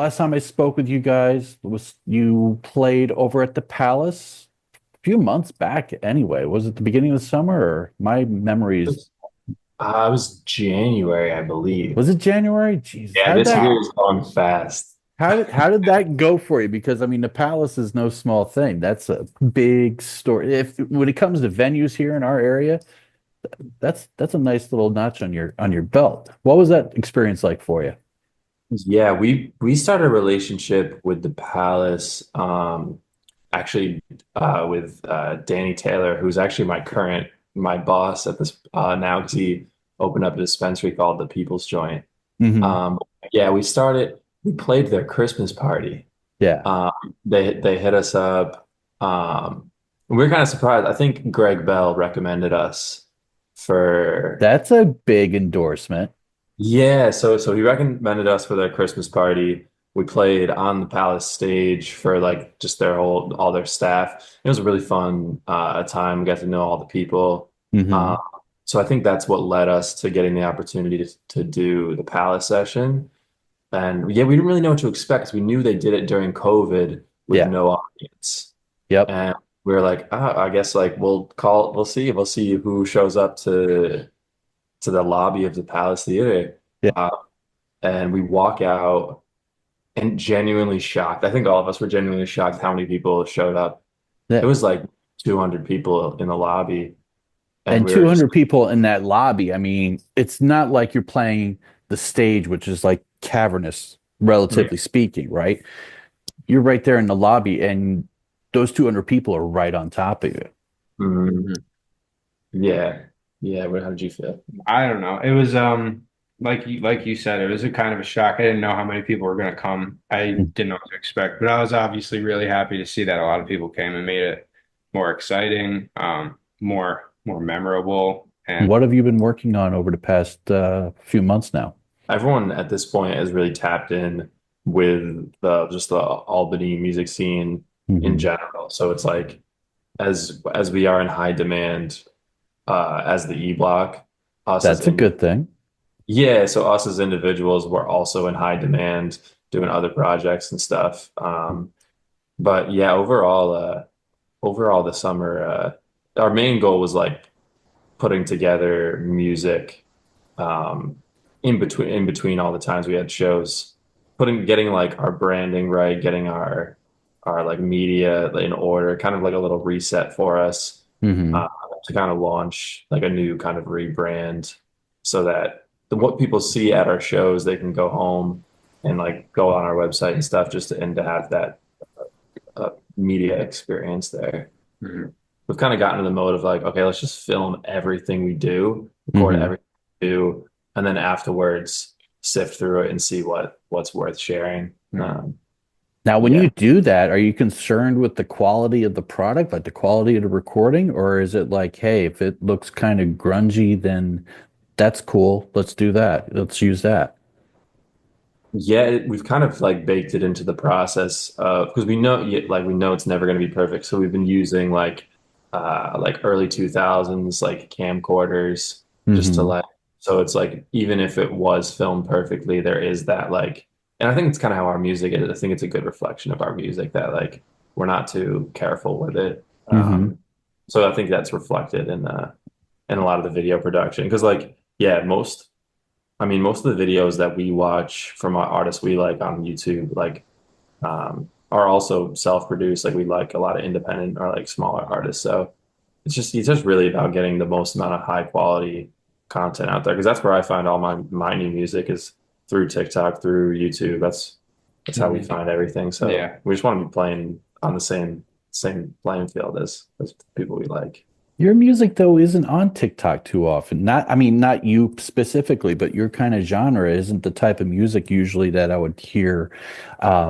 last time I spoke with you guys was you played over at the Palace a few months back anyway. Was it the beginning of the summer or my memories? It was January, I believe. Was it January? Jeez, Yeah, this year is going fast. how did that go for you? Because I mean the Palace is no small thing. That's a big story. If when it comes to venues here in our area, that's a nice little notch on your belt. What was that experience like for you? Yeah, we started a relationship with the Palace, actually with Danny Taylor, who's actually my boss at this now because he opened up a dispensary called the People's Joint. Hmm. Um, yeah, we played their Christmas party. Yeah. Um, they hit us up. We were kind of surprised. I think Greg Bell recommended us for That's a big endorsement. yeah. So he recommended us for their Christmas party. We played on the Palace stage for like just all their staff. It was a really fun time. We got to know all the people. Uh, Hmm. so I think that's what led us to getting the opportunity to do the Palace session. And yeah, we didn't really know what to expect 'cause we knew they did it during COVID with Yeah. no audience. Yep. And we were like, oh, I guess like we'll see who shows up to the lobby of the Palace Theater. Yeah. Uh, and we walk out and genuinely shocked. I think all of us were genuinely shocked how many people showed up. It Yeah. was like 200 people in the lobby, and And we were just 200 people in that lobby. I mean, it's not like you're playing the stage, which is like cavernous, yeah. relatively speaking, right? You're right there in the lobby, and those 200 people are right on top of you. Mhm. Yeah. Yeah. How did you feel? I don't know. It was like you said, it was a kind of a shock. I didn't know how many people were going to come. I didn't know what to expect, but I was obviously really happy to see that a lot of people came and made it more exciting, more memorable. And What have you been working on over the past few months now? Everyone at this point is really tapped in with the Albany music scene in Hmm. general. So it's like as we are in high demand as the E Block, us as That's a indi good thing. yeah, so us as individuals were also in high demand doing other projects and stuff. But yeah, overall the summer, our main goal was like putting together music um, in between all the times we had shows, getting like our branding right, getting our like media in order, kind of like a little reset for us Hmm. uh, to kind of launch like a new kind of rebrand, so that what people see at our shows, they can go home and like go on our website and stuff and to have that media experience there. Mhm. We've kind of gotten to the mode of like, okay, let's just film everything we do, record Hmm. everything we do, and then afterwards sift through it and see what's worth sharing. Mhm. Now, when Yeah. you do that, are you concerned with the quality of the product, like the quality of the recording, or is it like, hey, if it looks kind of grungy, then that's cool. Let's do that. Let's use that. Yeah, we've kind of like baked it into the process because we know yeah, like we know it's never going to be perfect. So we've been using like early 2000s like camcorders just to Hmm. like so it's like even if it was filmed perfectly, there is that like and I think it's kind of how our music is. I think it's a good reflection of our music that like we're not too careful with it. Hmm. So I think that's reflected in a lot of the video production because like yeah, most of the videos that we watch from our artists we like on YouTube, like, are also self-produced. Like we like a lot of independent or like smaller artists. So it's just really about getting the most amount of high quality content out there because that's where I find all my new music is through TikTok, through YouTube. That's how we Mhm. find everything. So Yeah. we just want to be playing on the same playing field as people we like. Your music, though, isn't on TikTok too often. Not, I mean, not you specifically, but your kind of genre isn't the type of music usually that I would hear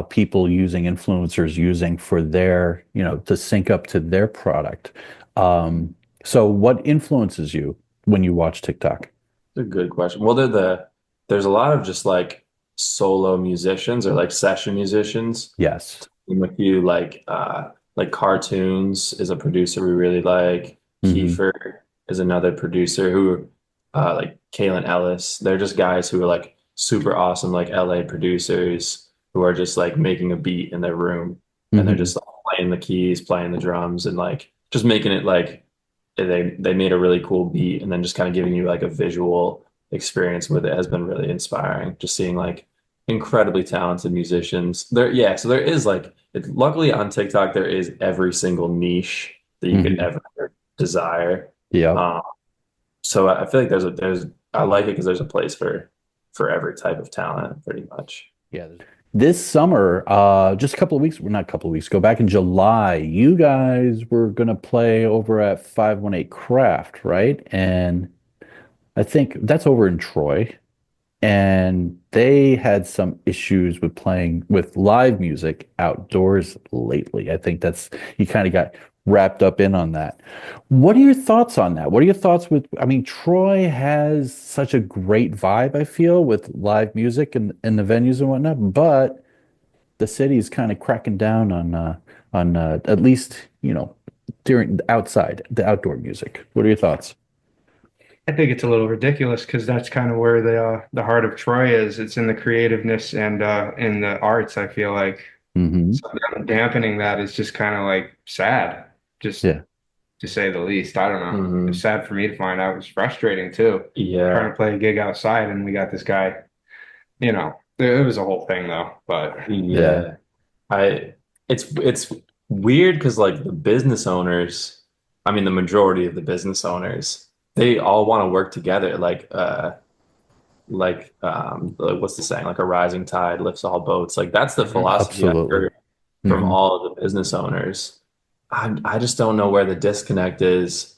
people using, influencers using for their, to sync up to their product. So what influences you when you watch TikTok? It's a good question. Well, there's a lot of just like solo musicians or like session musicians. Yes. With you like Cartoons is a producer we really like. Hmm. Kiefer is another producer who like Kalen Ellis. They're just guys who are like super awesome like LA producers. who are just like making a beat in their room and they're Hmm. just like, playing the keys, playing the drums, and like just making it like they made a really cool beat and then just kind of giving you like a visual experience with it has been really inspiring. Just seeing like incredibly talented musicians. There, yeah, so there is like luckily on TikTok there is every single niche that you could Hmm. ever desire. Yeah. Um, so I feel like there's I like it because there's a place for every type of talent pretty much. Yeah. This summer, just a couple of weeks, well, not a couple of weeks ago, back in July, you guys were gonna play over at 518 Craft, right? And I think that's over in Troy. And they had some issues with playing with live music outdoors lately. I think that's you kind of got wrapped up in on that. What are your thoughts on that? What are your thoughts with, I mean, Troy has such a great vibe, I feel, with live music and the venues and whatnot, but the city is kind of cracking down on at least, during the outdoor music. What are your thoughts? I think it's a little ridiculous because that's kind of where the heart of Troy is. It's in the creativeness and in the arts, I feel like. Hmm. So dampening that is just kind of like sad, just Yeah. to say the least. I don't know. It's Hmm. sad for me to find out. It was frustrating too. Trying Yeah. to play a gig outside and we got this guy, it was a whole thing though. But Yeah. Yeah. I it's weird because like the business owners, I mean the majority of the business owners, they all want to work together. What's the saying? Like a rising tide lifts all boats. Like that's the Mhm. philosophy I've Absolutely. heard from Hmm. all of the business owners. I just don't know where the disconnect is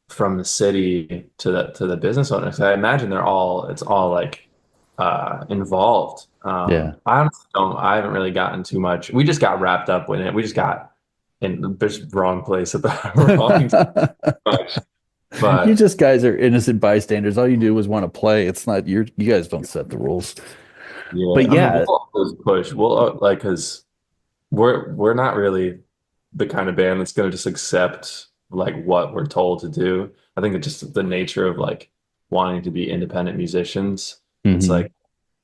from the city to the business owners. I imagine it's all like involved. Yeah. I honestly don't I haven't really gotten too much. We just got wrapped up with it. We just got in the wrong place at the wrong time. You But just guys are innocent bystanders. All you do is want to play. It's not you guys don't set the rules. yeah, But I mean yeah, we'll always push. We'll like because we're not really the kind of band that's going to just accept like what we're told to do. I think it's just the nature of like wanting to be independent musicians. It's hmm like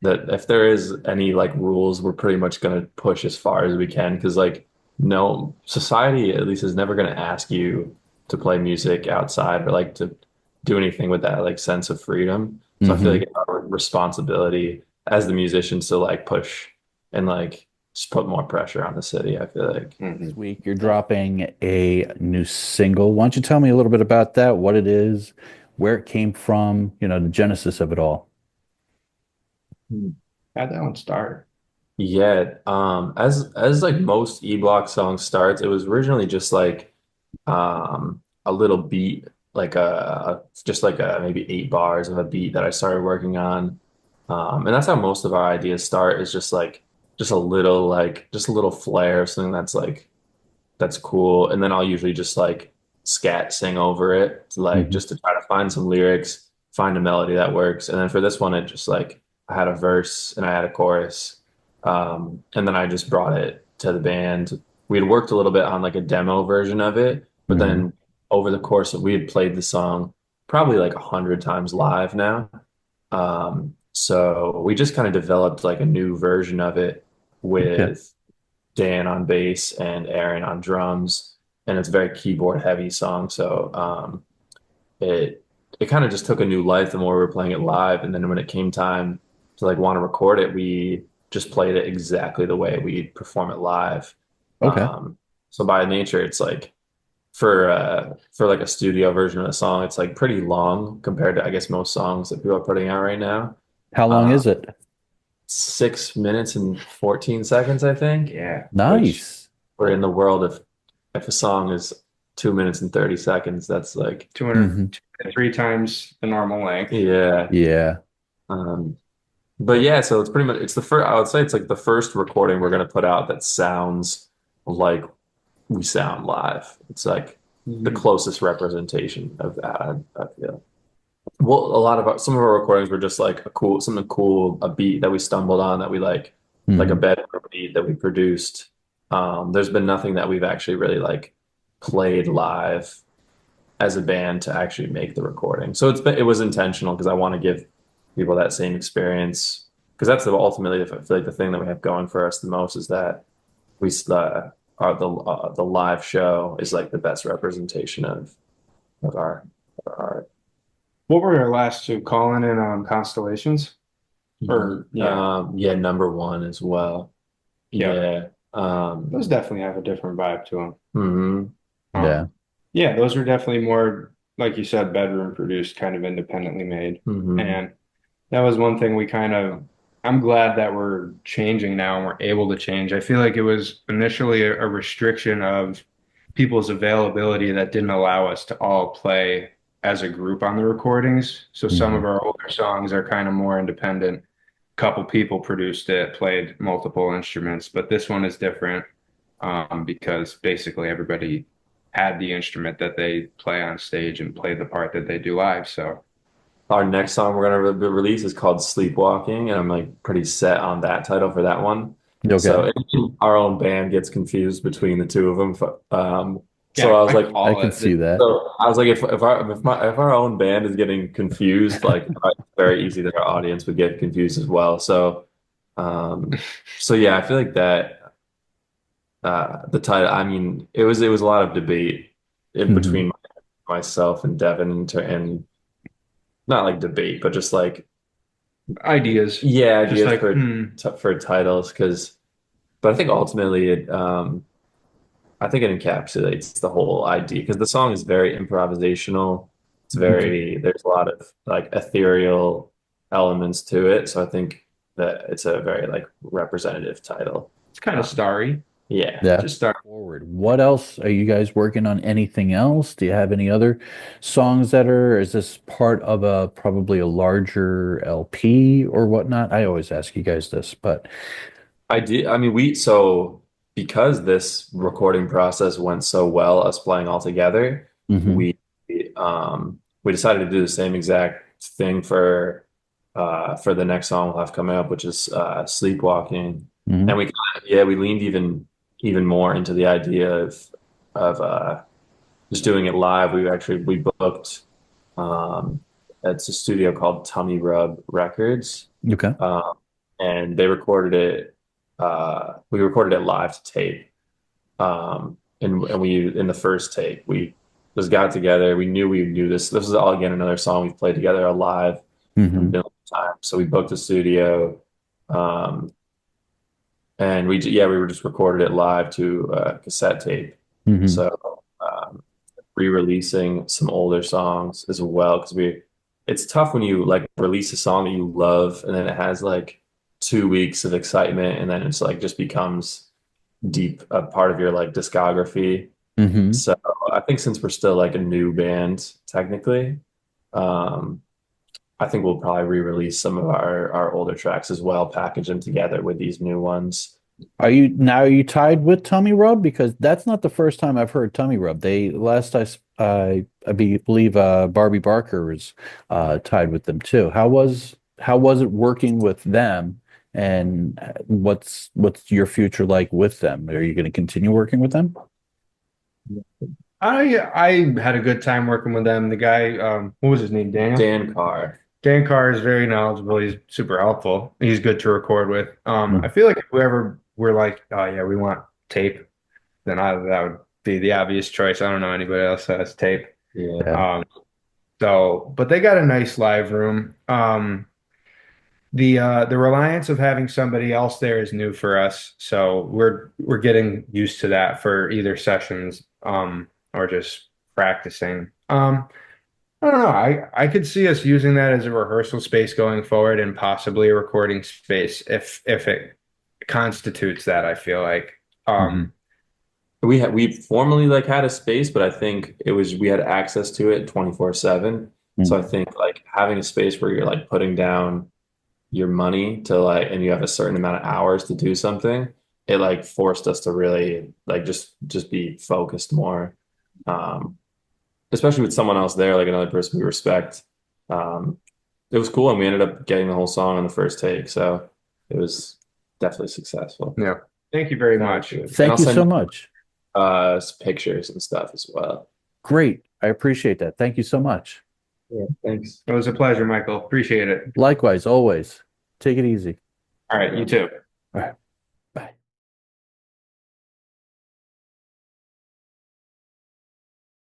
that if there is any like rules, we're pretty much going to push as far as we can because like no society at least is never going to ask you to play music outside or like to do anything with that like sense of freedom. So I feel like hmm it's our responsibility as the musicians to like push and like just put more pressure on the city, I feel like. This Mhm. week you're dropping a new single. Why don't you tell me a little bit about that, what it is, where it came from, the genesis of it all. How'd that one start? Yeah, as like most E-Block songs starts, it was originally just like a little beat, like a just like a maybe 8 bars of a beat that I started working on. And that's how most of our ideas start, is just like just a little flair of something that's cool. And then I'll usually just like scat sing over it, like Hmm. just to try to find some lyrics, find a melody that works. And then for this one, it just like I had a verse and I had a chorus. And then I just brought it to the band. We had worked a little bit on like a demo version of it, but Hmm. then over the course of we had played the song probably like 100 times live now. So we just kind of developed like a new version of it Okay. with Dan on bass and Aaron on drums, and it's a very keyboard heavy song. So it it kind of just took a new life the more we were playing it live. And then when it came time to like want to record it, we just played it exactly the way we perform it live. Okay. So by nature, it's like for like a studio version of a song, it's like pretty long compared to I guess most songs that people are putting out right now. How long Uh, is it? 6 minutes and 14 seconds, I think, Yeah. which Nice. we're in the world of if a song is 2 minutes and 30 seconds, that's like, 200, Hmm. 3 times the normal length. yeah. Yeah. Um, but yeah, so it's pretty much, it's the first, I would say it's like the first recording we're going to put out that sounds like we sound live. It's like the Mhm. closest representation of that, I feel. Well, a lot of some of our recordings were just like something cool, a beat that we stumbled on that we like a Hmm. bedroom beat that we produced. There's been nothing that we've actually really like played live as a band to actually make the recording. So it was intentional because I want to give people that same experience because that's ultimately I feel like the thing that we have going for us the most is that we are the live show is like the best representation of our art. What were our last two? Calling in Constellations? Or yeah, Yeah, number one as well. yeah. Yeah. Those definitely have a different vibe to them. Mhm. Yeah. Yeah, those are definitely more, like you said, bedroom produced, kind of independently made. Mhm. And that was one thing we kind of, I'm glad that we're changing now and we're able to change. I feel like it was initially a restriction of people's availability that didn't allow us to all play as a group on the recordings. So some Hmm. of our older songs are kind of more independent. Couple people produced it, played multiple instruments, but this one is different because basically everybody had the instrument that they play on stage and play the part that they do live. So Our next song we're gonna release is called Sleepwalking, and I'm like pretty set on that title for that one. Okay. So our own band gets confused between the two of them. So yeah, I was I like, I call can it the see that. so I was like, if our own band is getting confused, like it's very easy that our audience would get confused as well. Um, so yeah, I feel like that the title. I mean, it was a lot of debate in Hmm. between myself and Devin and not like debate, but just like ideas. yeah, Just ideas like, for titles because, but I think ultimately I think it encapsulates the whole idea because the song is very improvisational. It's very there's a lot of like ethereal elements to it, so I think that it's a very like representative title. it's kind of Um, starry. yeah. Yeah. Just starry. Forward. What else? Are you guys working on anything else? Do you have any other songs that are, is this part of a probably a larger LP or whatnot? I always ask you guys this, but I did. I mean, so because this recording process went so well, us playing all together, hmm. we we decided to do the same exact thing for the next song we'll have coming up, which is Sleepwalking. And Hmm. yeah, we leaned even more into the idea of just doing it live. We booked it's a studio called Tummy Rub Records. Okay. Um, and they recorded it. We recorded it live to tape. And we in the first take we just got together. We knew we knew this. This is all again another song we've played together live a Hmm. million times. So we booked a studio, um, and yeah we were just recorded it live to cassette tape. Hmm. So re-releasing some older songs as well because we it's tough when you like release a song that you love and then it has like 2 weeks of excitement and then it's like just becomes deep a part of your like discography. Hmm. So I think since we're still like a new band technically, um, I think we'll probably re-release some of our older tracks as well, package them together with these new ones. Are you tied with Tummy Rub? Because that's not the first time I've heard Tummy Rub. They last I believe Barbie Barker was tied with them too. How was it working with them? And what's your future like with them? Are you going to continue working with them? I had a good time working with them. The guy, what was his name? Daniel? Dan Carr. Dan Carr is very knowledgeable. He's super helpful. He's good to record with. I feel like if whoever we're like, oh yeah, we want tape, then that would be the obvious choice. I don't know anybody else that has tape. Yeah. Yeah. Um, but they got a nice live room. The reliance of having somebody else there is new for us, so we're getting used to that for either sessions or just practicing. I don't know. I could see us using that as a rehearsal space going forward and possibly a recording space if it constitutes that, I feel like. Hmm. We formally like had a space, but I think it was we had access to it 24/7. So I Hmm. think like having a space where you're like putting down your money to like and you have a certain amount of hours to do something, it like forced us to really like just be focused more. Um, Especially with someone else there, like another person we respect. Um, it was cool and we ended up getting the whole song on the first take. So it was definitely successful. Yeah. Thank you very That was much. good. And I'll Thank you send so you much. some pictures and stuff as well. Great. I appreciate that. Thank you so much. Yeah, thanks. It was a pleasure, Michael. Appreciate it. Likewise, always. Take it easy. All right, you too. All right.